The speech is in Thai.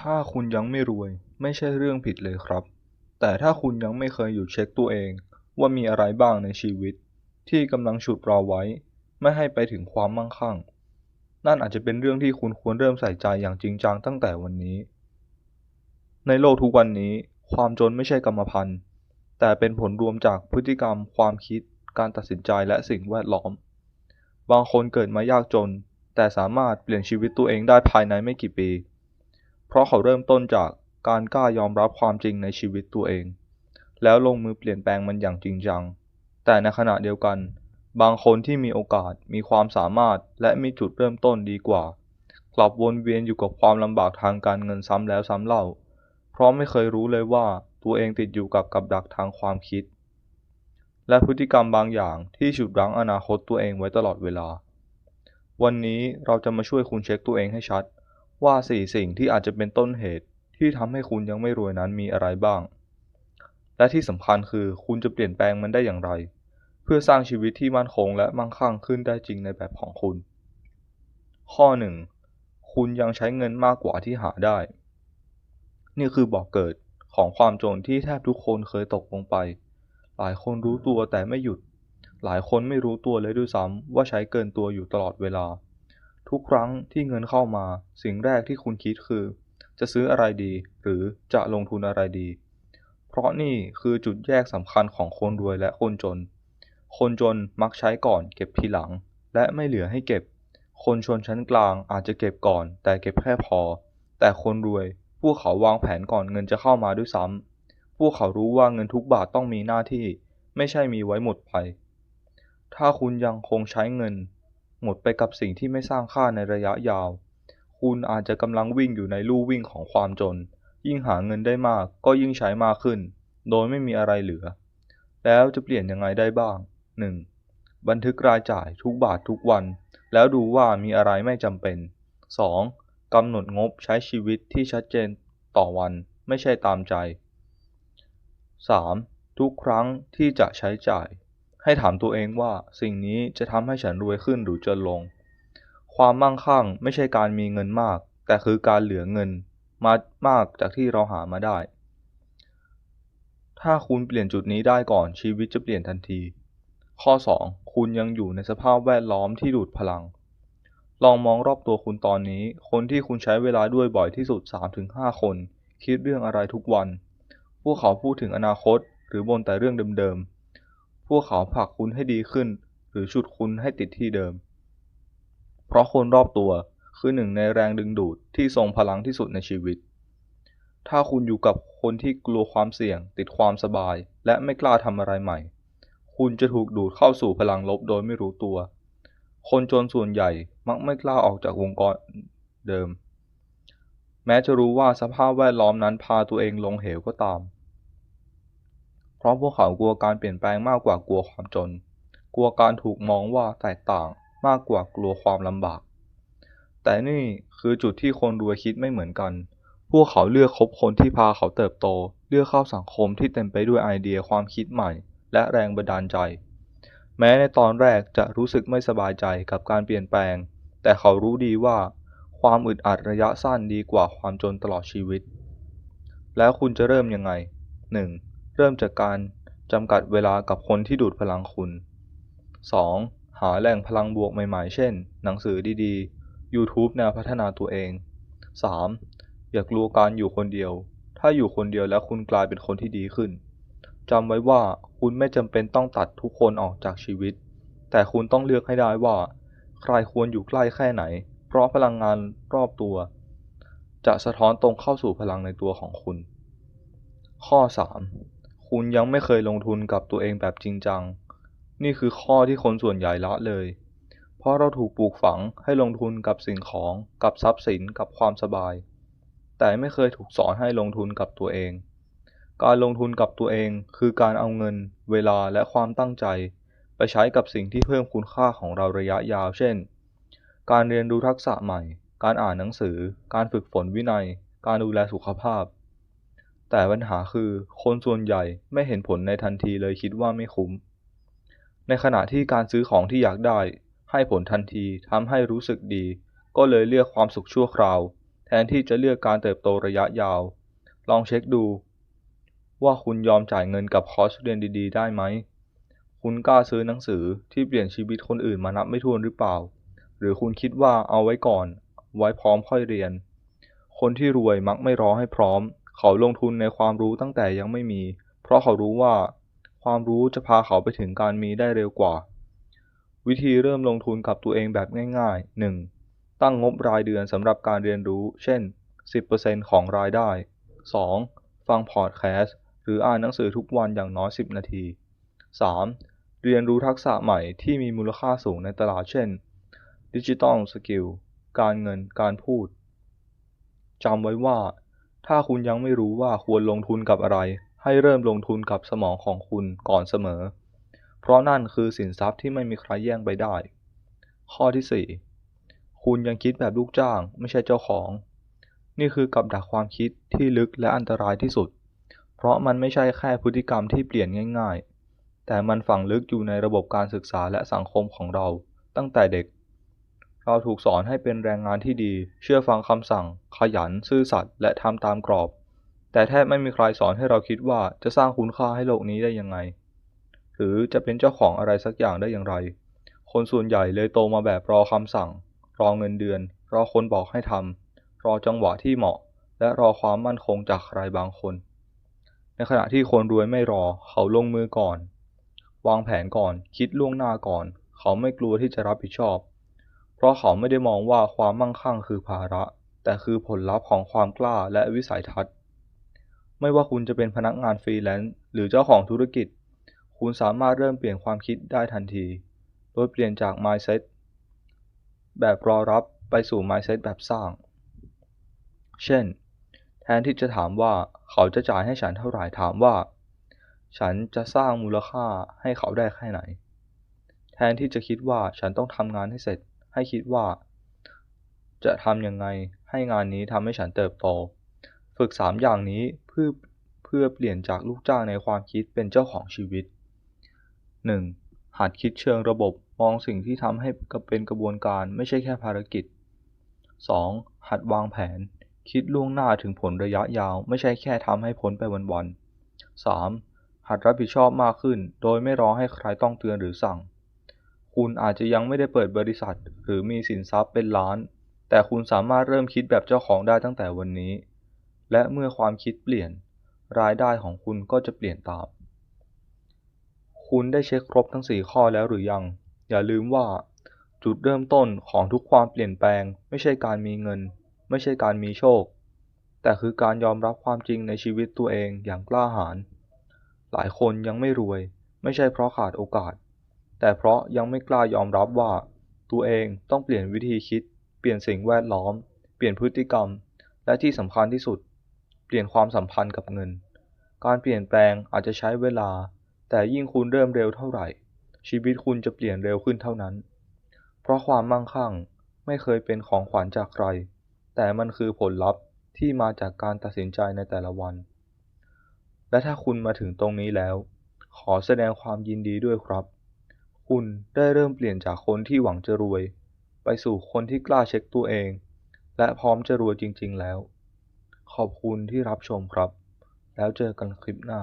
ถ้าคุณยังไม่รวยไม่ใช่เรื่องผิดเลยครับแต่ถ้าคุณยังไม่เคยหยุดเช็คตัวเองว่ามีอะไรบ้างในชีวิตที่กำลังฉุดเราไว้ไม่ให้ไปถึงความมั่งคั่งนั่นอาจจะเป็นเรื่องที่คุณควรเริ่มใส่ใจอย่างจริงจังตั้งแต่วันนี้ในโลกทุกวันนี้ความจนไม่ใช่กรรมพันธุ์แต่เป็นผลรวมจากพฤติกรรมความคิดการตัดสินใจและสิ่งแวดล้อมบางคนเกิดมายากจนแต่สามารถเปลี่ยนชีวิตตัวเองได้ภายในไม่กี่ปี เพราะเขาเริ่มต้นจากการกล้ายอมรับความจริงในชีวิตตัวเองแล้วลงมือเปลี่ยนแปลงมันอย่างจริงจังแต่ในขณะเดียวกันบางคนที่มีโอกาสมีความสามารถและมีจุดเริ่มต้นดีกว่ากลับวนเวียนอยู่กับความลำบากทางการเงินซ้ำแล้วซ้ำเล่าเพราะไม่เคยรู้เลยว่าตัวเองติดอยู่กับดักทางความคิดและพฤติกรรมบางอย่างที่ฉุดรั้งอนาคตตัวเองไว้ตลอดเวลาวันนี้เราจะมาช่วยคุณเช็คตัวเองให้ชัด ว่าสิ่งที่อาจจะเป็นต้นเหตุที่ทำให้คุณยังไม่รวยนั้นมีอะไรบ้าง และที่สำคัญคือคุณจะเปลี่ยนแปลงมันได้อย่างไร เพื่อสร้างชีวิตที่มั่นคงและมั่งคั่งขึ้นได้จริงในแบบของคุณ ข้อ 1. คุณยังใช้เงินมากกว่าที่หาได้ นี่คือบ่อกเกิดของความจนที่แทบทุกคนเคยตกลงไป หลายคนรู้ตัวแต่ไม่หยุด หลายคนไม่รู้ตัวเลยด้วยซ้ำว่าใช้เกินตัวอยู่ตลอดเวลา ทุกครั้งที่เงินเข้ามาสิ่งแรกที่คุณคิดคือจะซื้ออะไรดีหรือจะลงทุนอะไรดีเพราะนี่คือจุดแยกสำคัญของคนรวยและคนจนคนจนมักใช้ก่อนเก็บทีหลังและไม่เหลือให้เก็บคนชนชั้นกลางอาจจะเก็บก่อนแต่เก็บแค่พอแต่คนรวยพวกเขาวางแผนก่อนเงินจะเข้ามาด้วยซ้ำพวกเขารู้ว่าเงินทุกบาทต้องมีหน้าที่ไม่ใช่มีไว้หมดไปถ้าคุณยังคงใช้เงิน หมดไปกับสิ่งที่ไม่สร้างค่าในระยะยาว คุณอาจจะกำลังวิ่งอยู่ในลู่วิ่งของความจน ยิ่งหาเงินได้มากก็ยิ่งใช้มากขึ้น โดยไม่มีอะไรเหลือ แล้วจะเปลี่ยนยังไงได้บ้าง 1. บันทึกรายจ่ายทุกบาททุกวัน แล้วดูว่ามีอะไรไม่จำเป็น 2. กำหนดงบใช้ชีวิตที่ชัดเจนต่อวันไม่ใช่ตามใจ 3. ทุกครั้งที่จะใช้จ่าย ให้ถามตัวเองว่าสิ่งนี้จะทำให้ฉันรวยขึ้นหรือจนลง ความมั่งคั่งไม่ใช่การมีเงินมากแต่คือการเหลือเงินมากจากที่เราหามาได้ถ้าคุณเปลี่ยนจุดนี้ได้ก่อนชีวิตจะเปลี่ยนทันที ข้อ 2. คุณยังอยู่ในสภาพแวดล้อมที่ดูดพลัง ลองมองรอบตัวคุณตอนนี้คนที่คุณใช้เวลาด้วยบ่อยที่สุด 3-5 คนคิดเรื่องอะไรทุกวันพวกเขาพูดถึงอนาคตหรือบ่นแต่เรื่องเดิมๆพวกเขาผลักคุณให้ดีขึ้นหรือฉุดคุณให้ติดที่เดิมเพราะคนรอบตัวคือหนึ่งในแรงดึงดูดที่ทรงพลังที่สุดในชีวิตถ้าคุณอยู่กับคนที่กลัวความเสี่ยงติดความสบายและไม่กล้าทำอะไรใหม่คุณจะถูกดูดเข้าสู่พลังลบโดยไม่รู้ตัวคนจนส่วนใหญ่มักไม่กล้าออกจากวงกฏเดิมแม้จะรู้ว่าสภาพแวดล้อมนั้นพาตัวเองลงเหวก็ตามเพราะพวกเขากลัวการเปลี่ยนแปลงมากกว่ากลัวความจนกลัวการถูกมองว่าแตกต่างมากกว่ากลัวความลำบากแต่นี่คือจุดที่คนรวยคิดไม่เหมือนกันพวกเขาเลือกคบคนที่พาเขาเติบโตเลือกเข้าสังคมที่เต็มไปด้วยไอเดียความคิดใหม่และแรงบันดาลใจแม้ในตอนแรกจะรู้สึกไม่สบายใจกับการเปลี่ยนแปลงแต่เขารู้ดีว่าความอึดอัดระยะสั้นดีกว่าความจนตลอดชีวิตแล้วคุณจะเริ่มยังไง 1. เริ่มจากการจำกัดเวลากับคนที่ดูดพลังคุณ 2. หาแหล่งพลังบวกใหม่ๆเช่นหนังสือดีๆ YouTube แนวพัฒนาตัวเอง 3. อย่ากลัวการอยู่คนเดียวถ้าอยู่คนเดียวแล้วคุณกลายเป็นคนที่ดีขึ้นจำไว้ว่าคุณไม่จำเป็นต้องตัดทุกคนออกจากชีวิตแต่คุณต้องเลือกให้ได้ว่าใครควรอยู่ใกล้แค่ไหนเพราะพลังงานรอบตัวจะสะท้อนตรงเข้าสู่พลังในตัวของคุณ ข้อ 3. คุณยังไม่เคยลงทุนกับตัวเองแบบจริงจังนี่คือข้อที่คนส่วนใหญ่ละเลยเพราะเราถูกปลูกฝังให้ลงทุนกับสิ่งของกับทรัพย์สินกับความสบายแต่ไม่เคยถูกสอนให้ลงทุนกับตัวเองการลงทุนกับตัวเองคือการเอาเงินเวลาและความตั้งใจไปใช้กับสิ่งที่เพิ่มคุณค่าของเราระยะยาวเช่นการเรียนรู้ทักษะใหม่การอ่านหนังสือการฝึกฝนวินัยการดูแลสุขภาพแต่ปัญหาคือคนส่วนใหญ่ไม่เห็นผลในทันทีเลยคิดว่าไม่คุ้มในขณะที่การซื้อของที่อยากได้ให้ผลทันทีทำให้รู้สึกดีก็เลยเลือกความสุขชั่วคราวแท นที่จะเลือกการเติบโตระยะยาว ลองเช็คดูว่าคุณยอมจ่ายเงินกับคอร์สเรียนดีๆได้ไหม คุณกล้าซื้อหนังสือที่เปลี่ยนชีวิตคนอื่นมานับไม่ถ้วนหรือเปล่า หรือคุณคิดว่าเอาไว้ก่อน ไว้พร้อมค่อยเรียน คนที่รวยมักไม่รอให้พร้อม เขาลงทุนในความรู้ตั้งแต่ยังไม่มี เพราะเขารู้ว่าความรู้จะพาเขาไปถึงการมีได้เร็วกว่า วิธีเริ่มลงทุนกับตัวเองแบบง่ายๆ 1. ตั้งงบรายเดือนสำหรับการเรียนรู้ เช่น 10% ของรายได้ 2. ฟังพอดแคสต์หรืออ่านหนังสือทุกวันอย่างน้อย 10 นาที 3. เรียนรู้ทักษะใหม่ที่มีมูลค่าสูงในตลาด เช่น Digital Skill การเงิน การพูด จำไว้ว่า ถ้าคุณยังไม่รู้ว่าควรลงทุนกับอะไร ให้เริ่มลงทุนกับสมองของคุณก่อนเสมอ เพราะนั่นคือสินทรัพย์ที่ไม่มีใครแย่งไปได้ ข้อที่ 4. คุณยังคิดแบบลูกจ้างไม่ใช่เจ้าของ นี่คือกับดักความคิดที่ลึกและอันตรายที่สุด เพราะมันไม่ใช่แค่พฤติกรรมที่เปลี่ยนง่ายๆ แต่มันฝังลึกอยู่ในระบบการศึกษาและสังคมของเราตั้งแต่เด็ก เราถูกสอนให้เป็นแรงงานที่ดี เชื่อฟังคำสั่ง ขยัน ซื่อสัตย์ และทำตามกรอบ แต่แทบไม่มีใครสอนให้เราคิดว่าจะสร้างคุณค่าให้โลกนี้ได้ยังไง หรือจะเป็นเจ้าของอะไรสักอย่างได้อย่างไร คนส่วนใหญ่เลยโตมาแบบรอคำสั่ง รอเงินเดือน รอคนบอกให้ทำ รอจังหวะที่เหมาะ และรอความมั่นคงจากใครบางคน ในขณะที่คนรวยไม่รอ เขาลงมือก่อน วางแผนก่อน คิดล่วงหน้าก่อน เขาไม่กลัวที่จะรับผิดชอบ เพราะเขาไม่ได้มองว่าความมั่งคั่งคือภาระ แต่คือผลลัพธ์ของความกล้าและวิสัยทัศน์ ไม่ว่าคุณจะเป็นพนักงานฟรีแลนซ์หรือเจ้าของธุรกิจ คุณสามารถเริ่มเปลี่ยนความคิดได้ทันที โดยเปลี่ยนจาก mindset แบบรอรับไปสู่ mindset แบบสร้าง เช่น แทนที่จะถามว่าเขาจะจ่ายให้ฉันเท่าไหร่ ถามว่าฉันจะสร้างมูลค่าให้เขาได้แค่ไหน แทนที่จะคิดว่าฉันต้องทำงานให้เสร็จ ให้คิดว่าจะทำยังไงให้งานนี้ทำให้ฉันเติบโต ฝึก3อย่างนี้เพื่อเปลี่ยนจากลูกจ้างในความคิดเป็นเจ้าของชีวิต 1. หัดคิดเชิงระบบ มองสิ่งที่ทำให้เป็นกระบวนการไม่ใช่แค่ภารกิจ 2. หัดวางแผน คิดล่วงหน้าถึงผลระยะยาวไม่ใช่แค่ทำให้พ้นไปวันๆ 3. หัดรับผิดชอบมากขึ้นโดยไม่รอให้ใครต้องเตือนหรือสั่ง คุณอาจจะยังไม่ได้เปิดบริษัทหรือมีสินทรัพย์เป็นล้าน แต่คุณสามารถเริ่มคิดแบบเจ้าของได้ตั้งแต่วันนี้ และเมื่อความคิดเปลี่ยน รายได้ของคุณก็จะเปลี่ยนตาม คุณได้เช็คครบทั้ง4ข้อแล้วหรือยัง อย่าลืมว่าจุดเริ่มต้นของทุกความเปลี่ยนแปลงไม่ใช่การมีเงิน ไม่ใช่การมีโชค แต่คือการยอมรับความจริงในชีวิตตัวเองอย่างกล้าหาญ หลายคนยังไม่รวยไม่ใช่เพราะขาดโอกาส แต่เพราะยังไม่กล้ายอมรับว่าตัวเองต้องเปลี่ยนวิธีคิด เปลี่ยนสิ่งแวดล้อม เปลี่ยนพฤติกรรม และที่สำคัญที่สุด เปลี่ยนความสัมพันธ์กับเงิน การเปลี่ยนแปลงอาจจะใช้เวลา แต่ยิ่งคุณเริ่มเร็วเท่าไหร่ ชีวิตคุณจะเปลี่ยนเร็วขึ้นเท่านั้น เพราะความมั่งคั่งไม่เคยเป็นของขวัญจากใคร แต่มันคือผลลัพธ์ที่มาจากการตัดสินใจในแต่ละวัน และถ้าคุณมาถึงตรงนี้แล้ว ขอแสดงความยินดีด้วยครับ คุณได้เริ่มเปลี่ยนจากคนที่หวังจะรวย ไปสู่คนที่กล้าเช็คตัวเอง และพร้อมจะรวยจริงๆแล้ว ขอบคุณที่รับชมครับ แล้วเจอกันคลิปหน้า